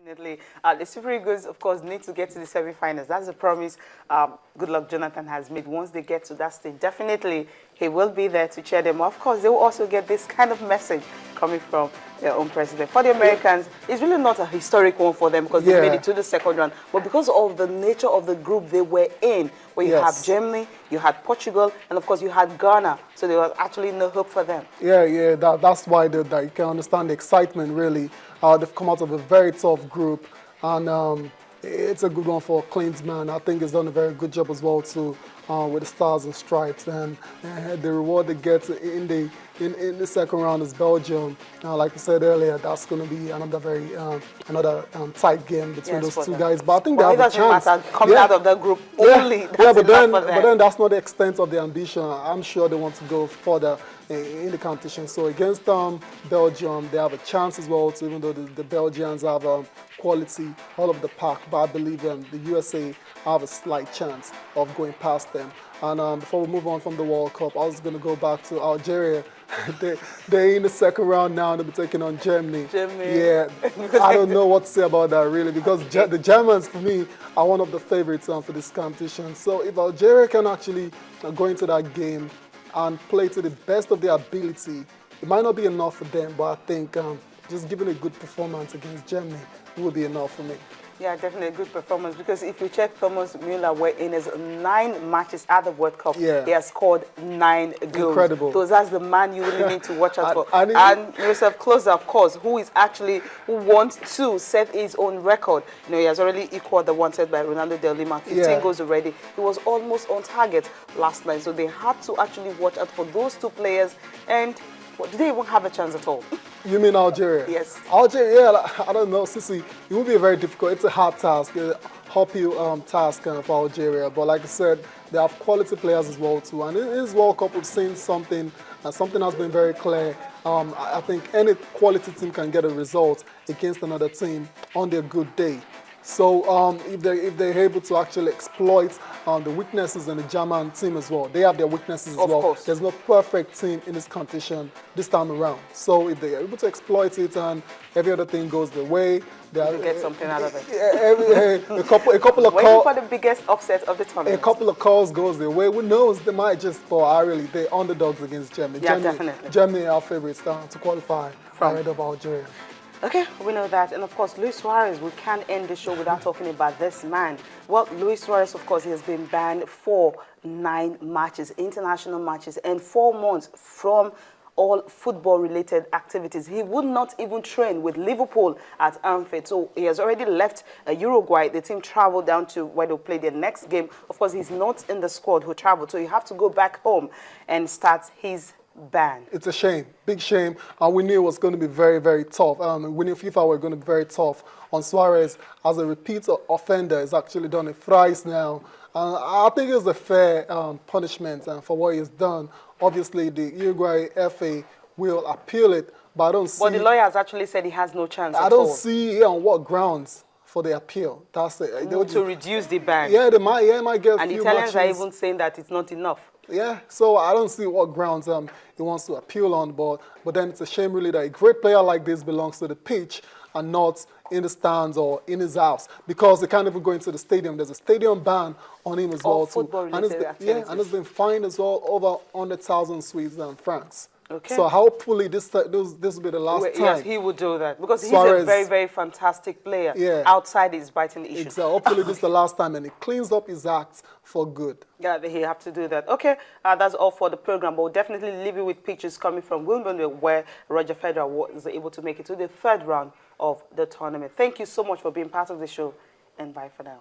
Definitely. The Super Eagles, of course, need to get to the semi-finals. That's the promise Good Luck Jonathan has made. Once they get to that stage, definitely he will be there to cheer them. Of course, they will also get this kind of message coming from their own president. For the Americans, it's really not a historic one for them because they made it to the second round. But because of the nature of the group they were in, where you had Germany, you had Portugal, and of course you had Ghana. So there was actually no hope for them. That's why you can understand the excitement, really. They've come out of a very tough group, and it's a good one for Klinsmann. I think he's done a very good job as well too, with the Stars and Stripes, and the reward they get in the second round is Belgium. Like I said earlier, that's going to be another tight game between those two guys. But I think they have a chance. Coming out of that group only. But then that's not the extent of the ambition. I'm sure they want to go further in the competition. So against Belgium, they have a chance as well, even though the Belgians have quality all of the park. But I believe the USA have a slight chance of going past them. And before we move on from the World Cup, I was going to go back to Algeria. They're in the second round now. They'll be taking on Germany. Yeah, I don't know what to say about that, really, because the Germans, for me, are one of the favorites for this competition. So if Algeria can actually go into that game and play to the best of their ability, it might not be enough for them, but I think just giving a good performance against Germany will be enough for me. Yeah, definitely a good performance, because if you check Thomas Muller, where in his 9 matches at the World Cup, he has scored 9 goals. Incredible. So that's the man you really need to watch out for. And Joseph Klose, of course, who wants to set his own record. You know, he has already equaled the one set by Ronaldo de Lima, 15 goals already. He was almost on target last night, so they had to actually watch out for those two players. And do they even have a chance at all? You mean Algeria? Yes. Algeria, I don't know, Sissy. It will be very difficult. It's a hard task, a uphill task for Algeria. But like I said, they have quality players as well too. And in this World Cup, we've seen something, something has been very clear. I think any quality team can get a result against another team on their good day. So if they're able to actually exploit the weaknesses in the German team as well, they have their weaknesses as well. Of course. There's no perfect team in this competition this time around. So if they're able to exploit it and every other thing goes their way, they get something out of it. A couple of calls. Waiting for the biggest upset of the tournament. A couple of calls goes their way. Who knows? They might just they're underdogs against Germany. Yeah, definitely. Germany are favorites to qualify ahead of Algeria. Okay, we know that. And of course, Luis Suarez, we can't end the show without talking about this man. Well, Luis Suarez, of course, he has been banned for 9 matches, international matches, and 4 months from all football-related activities. He would not even train with Liverpool at Anfield. So he has already left Uruguay. The team traveled down to where they'll play their next game. Of course, he's not in the squad who traveled. So you have to go back home and start his ban. It's a shame, big shame. We knew it was going to be very, very tough. We knew FIFA were going to be very tough on Suarez as a repeat offender. He's actually done it thrice now. I think it's a fair punishment for what he's done. Obviously, the Uruguay FA will appeal it, but I don't see... But the lawyer has actually said he has no chance at all. I don't see on what grounds for the appeal. That's it. To reduce the ban. Yeah, they might get a few matches. And the Italians are even saying that it's not enough. Yeah, so I don't see what grounds he wants to appeal on, but then it's a shame really that a great player like this belongs to the pitch and not in the stands or in his house, because they can't even go into the stadium. There's a stadium ban on him as well too. And it's been fined as well, over 100,000 Swiss francs. Okay. So hopefully this will be the last time. Yes, he will do that, because he's a very, very fantastic player outside his biting issues. Exactly. Hopefully this is the last time, and he cleans up his act for good. Yeah, he have to do that. Okay, that's all for the program, but we'll definitely leave you with pictures coming from Wimbledon, where Roger Federer was able to make it to the 3rd round of the tournament. Thank you so much for being part of the show, and bye for now.